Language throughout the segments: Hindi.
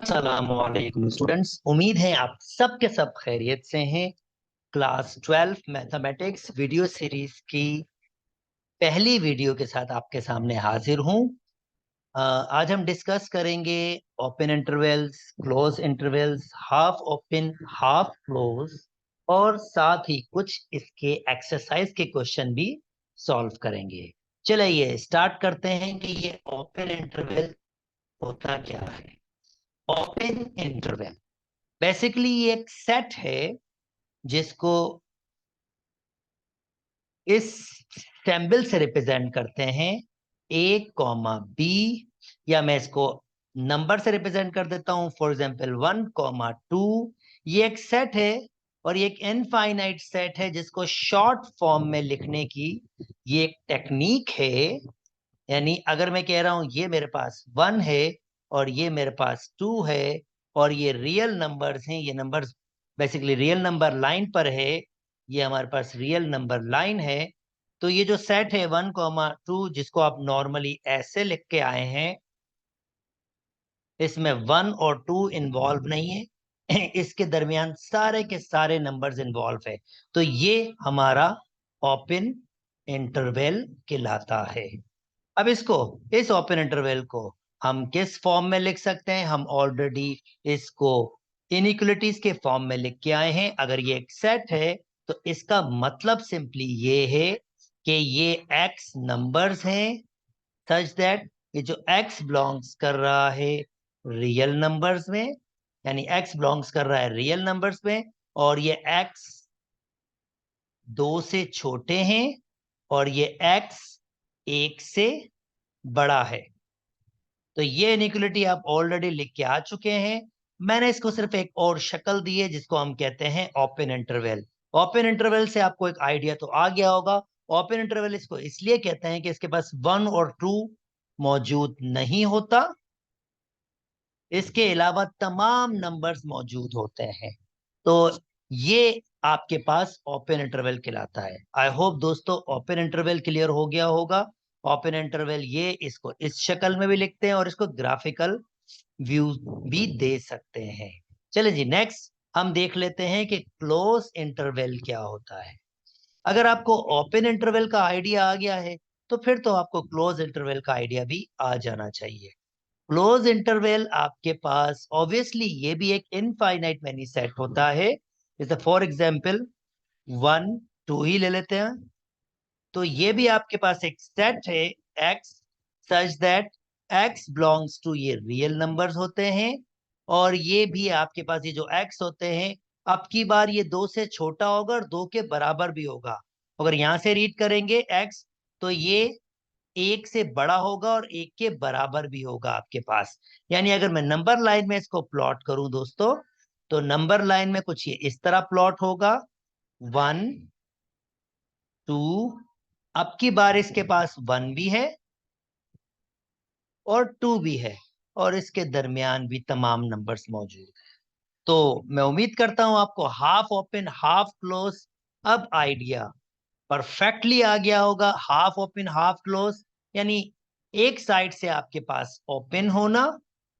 अस्सलामुअलैकुम स्टूडेंट्स, उम्मीद है आप सब के सब खैरियत से हैं। क्लास 12 मैथमेटिक्स वीडियो सीरीज की पहली वीडियो के साथ आपके सामने हाजिर हूं। आज हम डिस्कस करेंगे open intervals, close intervals, half open half close और साथ ही कुछ इसके एक्सरसाइज के क्वेश्चन भी सॉल्व करेंगे। चलिए स्टार्ट करते हैं कि ये ओपन इंटरवल होता क्या है। ओपन इंटरवल बेसिकली ये एक सेट है जिसको इस सिंबल से रिप्रेजेंट करते हैं, ए कॉमा बी, या मैं इसको नंबर से रिप्रेजेंट कर देता हूं, फॉर एग्जांपल 1,2। ये एक सेट है और ये एक इनफाइनाइट सेट है जिसको शॉर्ट फॉर्म में लिखने की ये एक टेक्निक है। यानी अगर मैं कह रहा हूं ये मेरे पास 1 है और ये मेरे पास 2 है और ये रियल नंबर्स हैं, ये numbers basically real number line पर है, ये हमारे पास रियल नंबर लाइन है। तो ये जो सेट है 1,2 जिसको आप नॉर्मली ऐसे लिख के आए हैं, इसमें 1 और 2 इन्वॉल्व नहीं है इसके दरमियान सारे के सारे नंबर्स इन्वॉल्व है। तो ये हमारा ओपन इंटरवल कहलाता है। अब इसको, इस ओपन इंटरवल को हम किस फॉर्म में लिख सकते हैं? हम ऑलरेडी इसको इनइक्वलिटीज के फॉर्म में लिख के आए हैं। अगर ये एक सेट है तो इसका मतलब सिंपली ये है कि ये x नंबर्स हैं सच दैट ये जो x बिलोंग्स कर रहा है रियल नंबर्स में, यानी x बिलोंग्स कर रहा है रियल नंबर्स में, और ये x 2 से छोटे हैं और ये x 1 से बड़ा है। तो ये इनइक्वलिटी आप ऑलरेडी लिख के आ चुके हैं। मैंने इसको सिर्फ एक और शक्ल दी है जिसको हम कहते हैं ओपन इंटरवल। ओपन इंटरवल से आपको एक आइडिया तो आ गया होगा। ओपन इंटरवल इसको इसलिए कहते हैं कि इसके पास 1 और 2 मौजूद नहीं होता, इसके अलावा तमाम नंबर्स मौजूद होते हैं। तो ये आपके पास ओपन इंटरवल कहलाता है। आई होप दोस्तों ओपन इंटरवल क्लियर हो गया होगा। ओपन इंटरवल ये इसको इस शक्ल में भी लिखते हैं और इसको ग्राफिकल व्यू भी दे सकते हैं। चलिए जी, नेक्स्ट हम देख लेते हैं कि क्लोज इंटरवल क्या होता है। अगर आपको ओपन इंटरवल का आइडिया आ गया है तो फिर तो आपको क्लोज इंटरवल का आइडिया भी आ जाना चाहिए। क्लोज इंटरवल आपके पास ऑब्वियसली ये भी एक इनफाइनाइट मैनी सेट होता है। जैसे फॉर एग्जांपल 1,2 ही ले लेते हैं, तो ये भी आपके पास एक सेट है x such that x belongs to, ये रियल नंबर्स होते हैं, और ये भी आपके पास ये जो x होते हैं, अब की बार ये 2 से छोटा होगा और 2 के बराबर भी होगा। अगर यहां से रीड करेंगे x, तो ये 1 से बड़ा होगा और 1 के बराबर भी होगा आपके पास। यानी अगर मैं नंबर लाइन में इसको प्लॉट करूं दोस्तों, तो नंबर लाइन में कुछ ये इस तरह प्लॉट होगा, 1 2, अब की बार इसके पास 1 भी है और 2 भी है और इसके दरमियान भी तमाम नंबर्स मौजूद है। तो मैं उम्मीद करता हूं आपको हाफ ओपन हाफ क्लोज अब आइडिया परफेक्टली आ गया होगा। हाफ ओपन हाफ क्लोज यानी एक साइड से आपके पास ओपन होना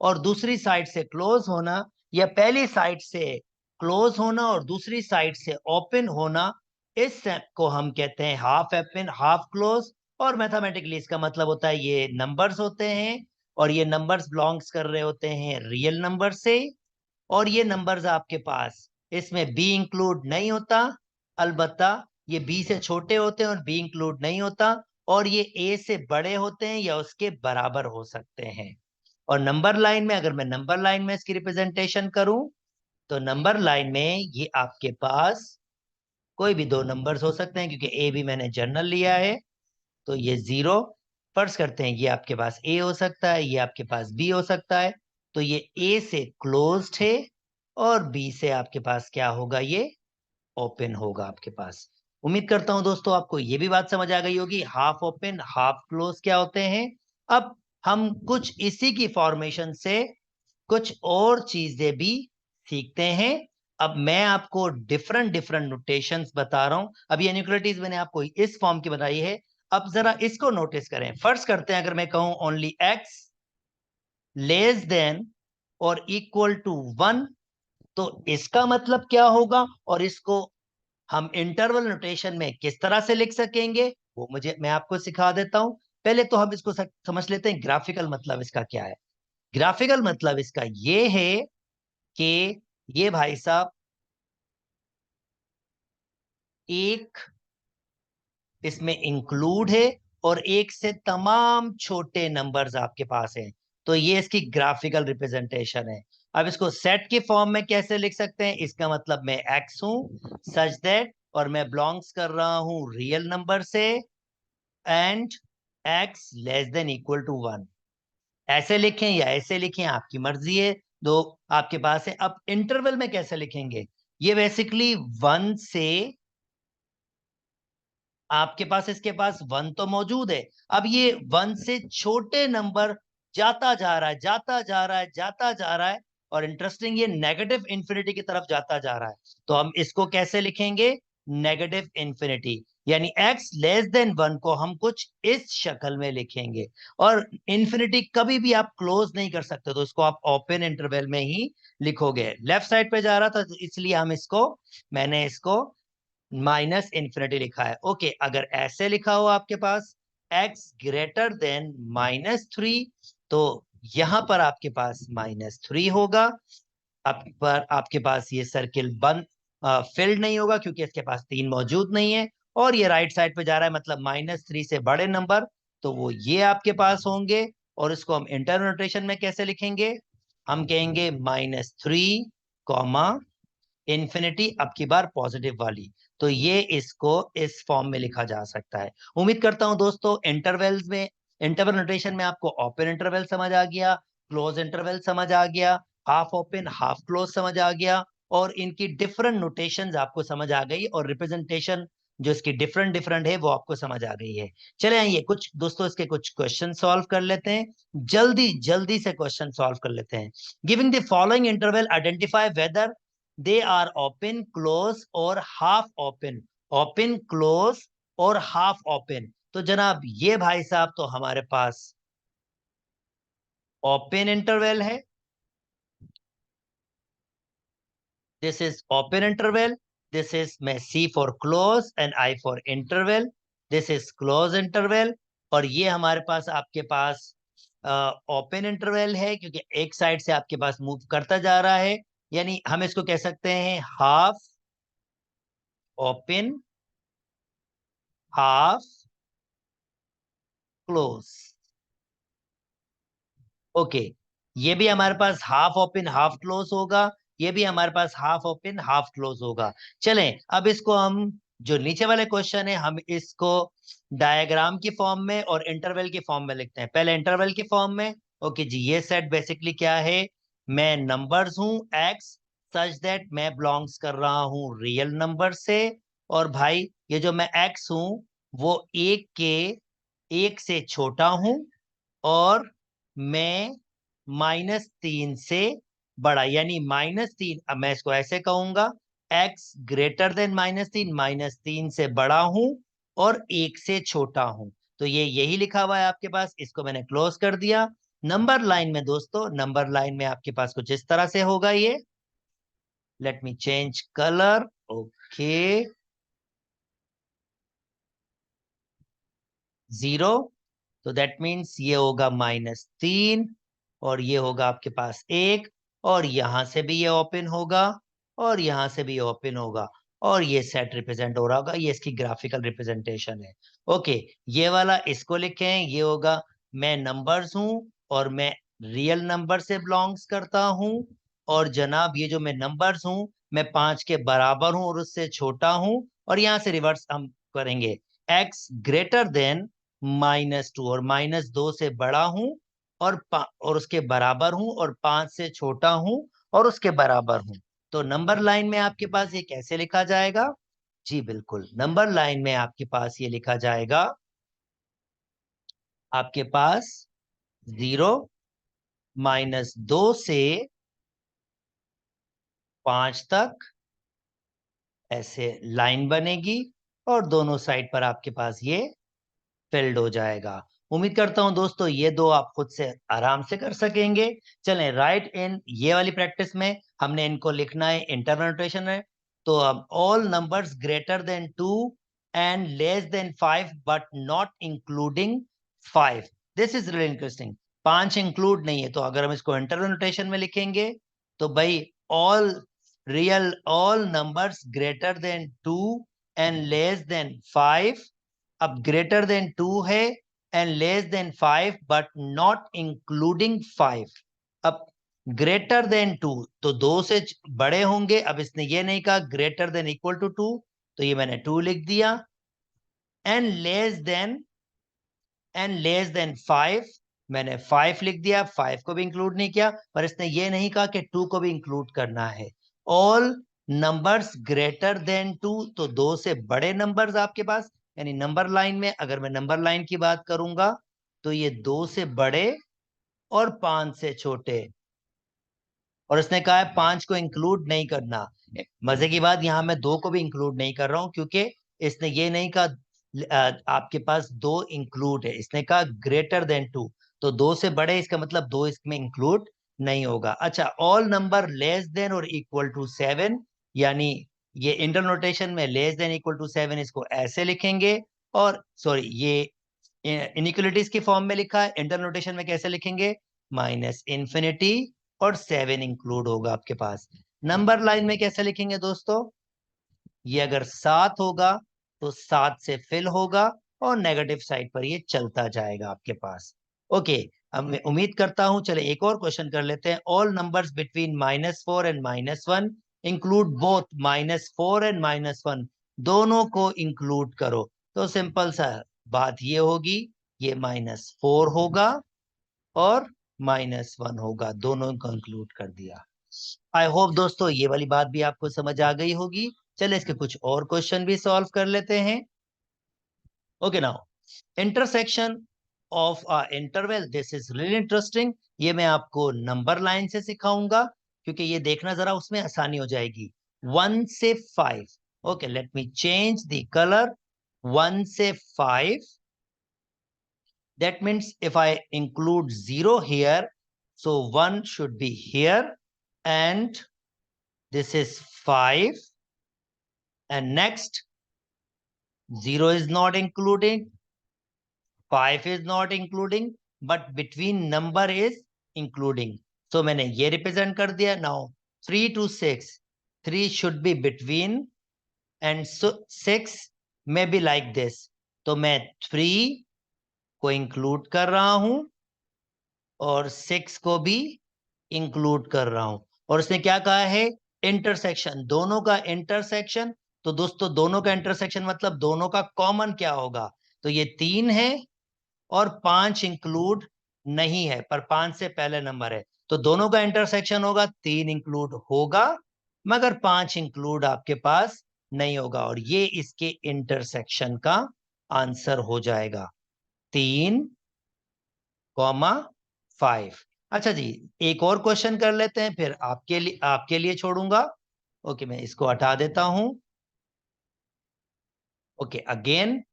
और दूसरी साइड से क्लोज होना, या पहली साइड से क्लोज होना और दूसरी साइड से ओपन होना, इस को हम कहते हैं हाफ ओपन हाफ क्लोज। और मैथमेटिकली इसका मतलब होता है ये नंबर्स होते हैं और ये नंबर्स बिलोंग्स कर रहे होते हैं रियल नंबर से, और ये नंबर्स आपके पास इसमें बी इंक्लूड नहीं होता, अलबत्ता ये बी से छोटे होते हैं और बी इंक्लूड नहीं होता, और ये ए से बड़े होते हैं या उसके बराबर हो सकते हैं। और नंबर लाइन में, अगर मैं नंबर लाइन में इसकी रिप्रेजेंटेशन करूं, तो नंबर लाइन में ये आपके पास कोई भी दो नंबर्स हो सकते हैं, क्योंकि ए भी मैंने जर्नल लिया है। तो ये 0 फर्ज करते हैं, ये आपके पास ए हो सकता है, ये आपके पास बी हो सकता है। तो ये ए से क्लोज्ड है और बी से आपके पास क्या होगा, ये ओपन होगा आपके पास। उम्मीद करता हूं दोस्तों आपको ये भी बात समझ आ गई होगी हाफ ओपन हाफ क्लोज क्या होते हैं। अब हम कुछ इसी की फॉर्मेशन से कुछ और चीजें भी सीखते हैं। अब मैं आपको डिफरेंट डिफरेंट नोटेशंस बता रहा हूं। अब ये इनइक्वालिटीज मैंने आपको इस फॉर्म की बताई है। अब जरा इसको नोटिस करें। फर्स्ट करते हैं, अगर मैं कहूं ओनली x लेस देन और इक्वल टू 1, तो इसका मतलब क्या होगा, और इसको हम इंटरवल नोटेशन में किस तरह से लिख सकेंगे वो मैं आपको सिखा देता हूं। पहले तो हम इसको समझ लेते हैं ग्राफिकल मतलब इसका क्या है। ग्राफिकल मतलब इसका ये है कि ये भाई साहब एक इसमें इंक्लूड है और एक से तमाम छोटे नंबर्स आपके पास हैं, तो ये इसकी ग्राफिकल रिप्रेजेंटेशन है। अब इसको सेट के फॉर्म में कैसे लिख सकते हैं, इसका मतलब मैं एक्स हूं सच दैट, और मैं बिलोंग्स कर रहा हूं रियल नंबर से, and X less than equal to 1। ऐसे लिखें या ऐसे लिखें आपकी मर्जी है, दो आपके पास है। अब इंटरवल में कैसे लिखेंगे, ये बेसिकली 1 से आपके पास, इसके पास 1 तो मौजूद है, अब ये 1 से छोटे नंबर जाता जा रहा है, जाता जा रहा है, जाता जा रहा है, और इंटरेस्टिंग ये नेगेटिव इंफिनिटी की तरफ जाता जा रहा है। तो हम इसको कैसे लिखेंगे, नेगेटिव इंफिनिटी, यानी x लेस देन 1 को हम कुछ इस शक्ल में लिखेंगे। और इंफिनिटी कभी भी आप क्लोज नहीं कर सकते, तो इसको आप ओपन इंटरवल में ही लिखोगे। लेफ्ट साइड पे जा रहा था, तो इसलिए मैंने इसको माइनस इंफिनिटी लिखा है। ओके, अगर ऐसे लिखा हो आपके पास x ग्रेटर देन -3, तो यहां पर आपके पास -3 होगा। अब पर आपके पास ये सर्किल बंद फिल्ड नहीं होगा, क्योंकि इसके पास 3 मौजूद नहीं है, और ये राइट साइड पे जा रहा है, मतलब -3 से बड़े नंबर, तो वो ये आपके पास होंगे। और इसको हम इंटरनल नोटेशन में कैसे लिखेंगे, हम कहेंगे -3 कॉमा इन्फिनिटी, अब की बार पॉजिटिव वाली। तो ये इसको इस फॉर्म में लिखा जा सकता है। उम्मीद करता हूं दोस्तों इंटरवल्स में, इंटरवल नोटेशन में आपको ओपन इंटरवल समझ आ गया, क्लोज इंटरवल समझ आ गया, हाफ ओपन हाफ क्लोज समझ आ गया, और इनकी डिफरेंट नोटेशंस आपको समझ आ गई, और रिप्रेजेंटेशन जो इसकी डिफरेंट डिफरेंट है वो आपको समझ आ गई है। चले आइए कुछ दोस्तों इसके कुछ क्वेश्चन सॉल्व कर लेते हैं, जल्दी जल्दी से क्वेश्चन सॉल्व कर लेते हैं। Giving the following interval identify whether they are open close और हाफ ओपन, ओपन क्लोज और हाफ ओपन। तो जनाब ये भाई साहब तो हमारे पास ओपन इंटरवल है, this is open interval, this is मैं C for close and I for interval, this is close interval. और ये हमारे पास आपके पास ओपन इंटरवल है, क्योंकि एक साइड से आपके पास मूव करता जा रहा है, यानी हम इसको कह सकते हैं half open half close. Okay, ये भी हमारे पास हाफ ओपन हाफ क्लोज होगा, ये भी हमारे पास हाफ ओपन हाफ क्लोज होगा। चलें अब इसको हम, जो नीचे वाले क्वेश्चन है, हम इसको डायग्राम की फॉर्म में और इंटरवल की फॉर्म में लिखते हैं। पहले इंटरवल की फॉर्म में, ओके जी, ये सेट बेसिकली क्या है, मैं नंबर्स हूं x सच दैट मैं बिलोंग्स कर रहा हूं रियल नंबर से, और भाई ये जो मैं x हूं वो एक से छोटा हूं, और मैं -3 से बड़ा, यानी -3, अब मैं इसको ऐसे कहूंगा, x ग्रेटर देन -3, -3 से बड़ा हूं और एक से छोटा हूं। तो ये यही लिखा हुआ है आपके पास, इसको मैंने क्लोज कर दिया। नंबर लाइन में दोस्तों, नंबर लाइन में आपके पास कुछ इस तरह से होगा ये, let me change colour, okay, 0, तो दैट मीन्स ये होगा -3, और ये होगा आपके पास 1, और यहां से भी ये ओपन होगा, और यहां से भी ओपन होगा, और ये सेट रिप्रेजेंट हो रहा होगा, ये इसकी ग्राफिकल रिप्रेजेंटेशन है। ओके, ये वाला इसको लिखें, ये होगा मैं नंबर्स हूं और मैं रियल नंबर से बिलोंग्स करता हूं, और जनाब ये जो मैं नंबर्स हूं मैं 5 के बराबर हूं और उससे छोटा हूं, और यहां से रिवर्स हम करेंगे, x ग्रेटर देन -2, और -2 से बड़ा हूं, और उसके बराबर हूं, और 5 से छोटा हूं और उसके बराबर हूं। तो नंबर लाइन में आपके पास ये कैसे लिखा जाएगा, जी बिल्कुल, नंबर लाइन में आपके पास ये लिखा जाएगा, आपके पास 0 -2 से 5 तक ऐसे लाइन बनेगी, और दोनों साइड पर आपके पास ये फिल्ड हो जाएगा। उम्मीद करता हूं दोस्तों ये दो आप खुद से आराम से कर सकेंगे। चलें, राइट इन ये वाली प्रैक्टिस में हमने इनको लिखना है इंटरनल नोटेशन है। तो अब all numbers greater than 2 and less than 5 but not including 5। This is really interesting. 5 include नहीं है, तो अगर हम इसको इंटरनल नोटेशन में लिखेंगे तो भाई all numbers greater than 2 and less than 5। अब ग्रेटर देन 2 है and less than 5 but not including 5। अब ग्रेटर देन 2 तो 2 से बड़े होंगे। अब इसने ये नहीं कहा ग्रेटर देन इक्वल टू 2, तो ये मैंने 2 लिख दिया। एंड लेस देन 5 मैंने 5 लिख दिया। 5 को भी इंक्लूड नहीं किया, पर इसने ये नहीं कहा कि 2 को भी इंक्लूड करना है। ऑल नंबर्स ग्रेटर देन 2 तो 2 से बड़े नंबर्स आपके पास, यानी नंबर लाइन में अगर मैं नंबर लाइन की बात करूंगा तो ये 2 से बड़े और 5 से छोटे। और इसने कहा है 5 को इंक्लूड नहीं करना। मजे की बात, यहां मैं 2 को भी इंक्लूड नहीं कर रहा हूं क्योंकि इसने ये नहीं कहा आपके पास 2 इंक्लूड है। इसने कहा ग्रेटर देन 2, तो 2 से बड़े, इसका मतलब 2 इसमें इंक्लूड नहीं होगा। अच्छा, ऑल नंबर लेस देन और इक्वल टू 7, यानी ये इंटर नोटेशन में लेस देन इक्वल टू 7 इसको ऐसे लिखेंगे। और सॉरी, ये इनइक्वलिटीज की फॉर्म में लिखा है, इंटर नोटेशन में कैसे लिखेंगे? माइनस इन्फिनिटी और 7 इंक्लूड होगा आपके पास। नंबर लाइन में कैसे लिखेंगे दोस्तों? ये अगर 7 होगा तो 7 से फिल होगा और नेगेटिव साइड पर ये चलता जाएगा आपके पास। ओके, अब मैं उम्मीद करता हूं, चले एक और क्वेश्चन कर लेते हैं। All numbers between -4 and -1 include both -4 and -1, दोनों को इंक्लूड करो। तो सिंपल सा बात ये होगी, ये -4 होगा और -1 होगा, दोनों को इंक्लूड कर दिया। आई होप दोस्तों ये वाली बात भी आपको समझ आ गई होगी। चले इसके कुछ और क्वेश्चन भी सॉल्व कर लेते हैं। Okay, now intersection of a interval, this is really interesting. ये मैं आपको नंबर लाइन से सिखाऊंगा क्योंकि ये देखना जरा उसमें आसानी हो जाएगी। 1 से 5, okay, let me change the colour. 1 से 5, that means if I include 0 here, so 1 should be here, and this is 5, and next 0 is not including, 5 is not including, but between number is including. So मैंने ये represent कर दिया. Now 3 to 6, 3 should be between, and so 6 may be like this. तो मैं 3 को include कर रहा हूं और 6 को भी इंक्लूड कर रहा हूं। और उसने क्या कहा है? इंटरसेक्शन, दोनों का इंटरसेक्शन। तो दोस्तों दोनों का इंटरसेक्शन मतलब दोनों का कॉमन क्या होगा? तो ये 3 है और 5 इंक्लूड नहीं है, पर 5 से पहले नंबर है, तो दोनों का इंटरसेक्शन होगा, 3 इंक्लूड होगा मगर 5 इंक्लूड आपके पास नहीं होगा। और ये इसके इंटरसेक्शन का आंसर हो जाएगा, 3,5। अच्छा जी, एक और क्वेश्चन कर लेते हैं, फिर आपके लिए छोड़ूंगा। ओके, मैं इसको हटा देता हूं। ओके, अगेन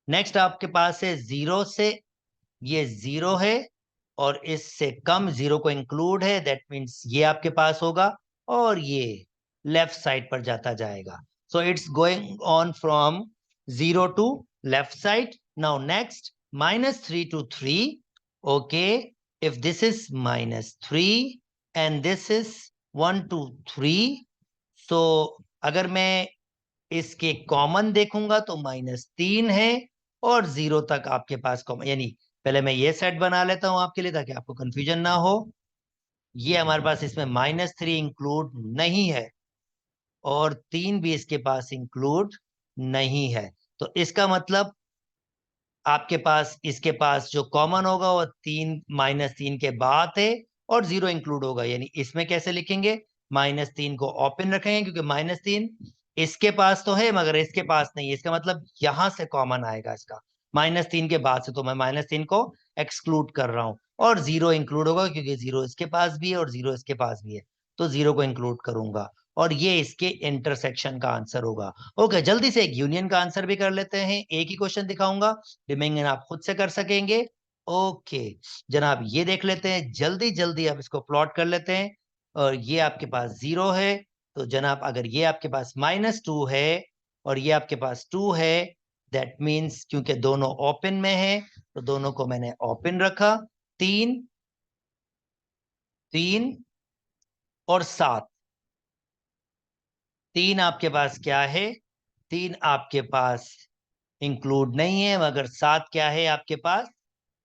नेक्स्ट आपके पास है 0 से, ये 0 है और इससे कम 0 को इंक्लूड है, दैट मीन्स ये आपके पास होगा और ये लेफ्ट साइड पर जाता जाएगा। So it's going on from 0 to left side. Now next -3 to 3। Okay, if this is -3 and this is 1 to 3, so अगर मैं इसके कॉमन देखूंगा तो -3 है और 0 तक आपके पास कॉमन, यानी पहले मैं ये सेट बना लेता हूं आपके लिए ताकि आपको कंफ्यूजन ना हो। ये हमारे पास इसमें -3 इंक्लूड नहीं है और 3 भी इसके पास इंक्लूड नहीं है। तो इसका मतलब आपके पास इसके पास जो कॉमन होगा वो 3 -3 के बाद है और 0 इंक्लूड होगा। यानी इसमें कैसे लिखेंगे? -3 को ओपन रखेंगे क्योंकि -3 इसके पास तो है मगर इसके पास नहीं है, इसका मतलब यहां से कॉमन आएगा इसका, -3 के बाद से, तो मैं -3 को एक्सक्लूड कर रहा हूं और 0 इंक्लूड होगा क्योंकि 0 इसके पास भी है और 0 इसके पास भी है, तो 0 को इंक्लूड करूंगा और ये इसके इंटरसेक्शन का आंसर होगा। ओके, जल्दी से एक यूनियन का आंसर भी कर लेते हैं, एक ही क्वेश्चन दिखाऊंगा, रिमेनिंग आप खुद से कर सकेंगे। ओके जनाब, ये देख लेते हैं जल्दी जल्दी, अब इसको प्लॉट कर लेते हैं। और ये आपके पास 0 है, तो जनाब अगर ये आपके पास -2 है और ये आपके पास 2 है, दैट मीन्स क्योंकि दोनों ओपन में है तो दोनों को मैंने ओपन रखा। 3 3 और 7, 3 आपके पास क्या है, 3 आपके पास इंक्लूड नहीं है, मगर 7 क्या है आपके पास,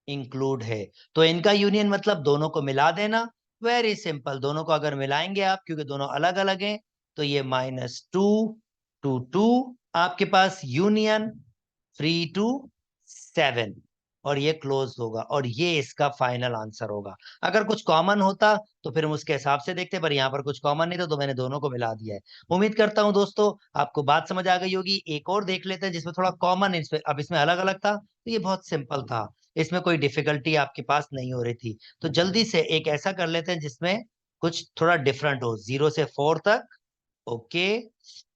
इंक्लूड है। तो इनका यूनियन मतलब दोनों को मिला देना। वेरी सिंपल, दोनों को अगर मिलाएंगे आप, क्योंकि दोनों अलग अलग हैं, तो ये -2 टू 2 आपके पास यूनियन 3 to 7, और ये क्लोज होगा, और ये इसका फाइनल आंसर होगा। अगर कुछ कॉमन होता तो फिर हम उसके हिसाब से देखते, पर यहाँ पर कुछ कॉमन नहीं था तो मैंने दोनों को मिला दिया है। उम्मीद करता हूं दोस्तों आपको बात समझ आ गई होगी। एक और देख लेते हैं जिसमें थोड़ा कॉमन, इसमें अब इसमें अलग अलग था तो ये बहुत सिंपल था, इसमें कोई डिफिकल्टी आपके पास नहीं हो रही थी। तो जल्दी से एक ऐसा कर लेते हैं जिसमें कुछ थोड़ा डिफरेंट हो, 0 से 4 तक। ओके,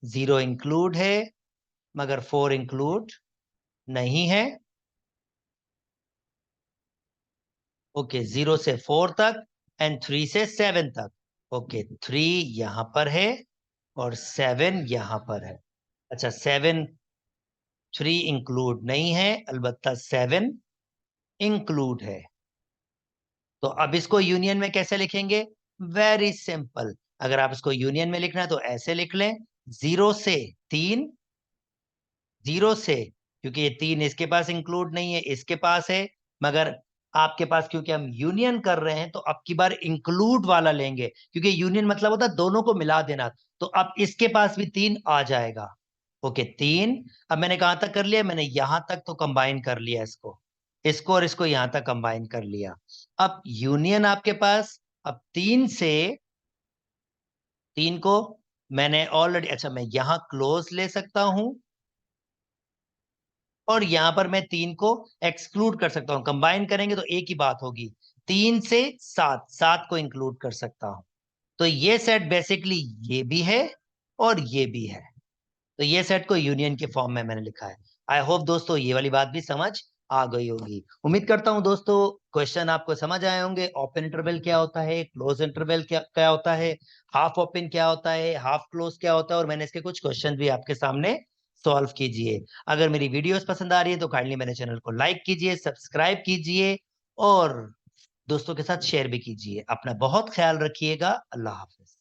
0 इंक्लूड है मगर 4 इंक्लूड नहीं है। ओके, 0 से 4 तक एंड 3 से 7 तक। ओके, 3 यहां पर है और 7 यहां पर है। अच्छा, 7, 3 इंक्लूड नहीं है, अलबत्ता 7 इंक्लूड है। तो अब इसको यूनियन में कैसे लिखेंगे? वेरी सिंपल, अगर आप इसको यूनियन में लिखना है तो ऐसे लिख लें, 0 से 3, 0 से, क्योंकि ये 3 इसके पास इंक्लूड नहीं है, इसके पास है, मगर आपके पास क्योंकि हम यूनियन कर रहे हैं तो अब की बार इंक्लूड वाला लेंगे, क्योंकि यूनियन मतलब होता है दोनों को मिला देना। तो अब इसके पास भी 3 आ जाएगा। ओके, 3, अब मैंने कहां तक कर लिया, मैंने यहां तक तो कंबाइन कर लिया, इसको इसको और इसको यहां तक कंबाइन कर लिया। अब यूनियन आपके पास, अब 3 को मैंने ऑलरेडी, अच्छा मैं यहां क्लोज ले सकता हूं और यहां पर मैं 3 को एक्सक्लूड कर सकता हूं, कंबाइन करेंगे तो एक ही बात होगी। 3 से 7, 7 को इंक्लूड कर सकता हूं। तो ये सेट बेसिकली ये भी है और ये भी है, तो ये सेट को यूनियन के फॉर्म में मैंने लिखा है। आई होप दोस्तों ये वाली बात भी समझ आ गई होगी। उम्मीद करता हूं दोस्तों क्वेश्चन आपको समझ आए होंगे। ओपन इंटरवल क्या होता है, क्लोज इंटरवल क्या क्या होता है, हाफ ओपन क्या होता है, हाफ क्लोज क्या होता है, और मैंने इसके कुछ क्वेश्चन भी आपके सामने सॉल्व कीजिए। अगर मेरी वीडियोस पसंद आ रही है तो काइंडली मेरे चैनल को लाइक कीजिए, सब्सक्राइब कीजिए और दोस्तों के साथ शेयर भी कीजिए। अपना बहुत ख्याल रखिएगा। अल्लाह हाफिज।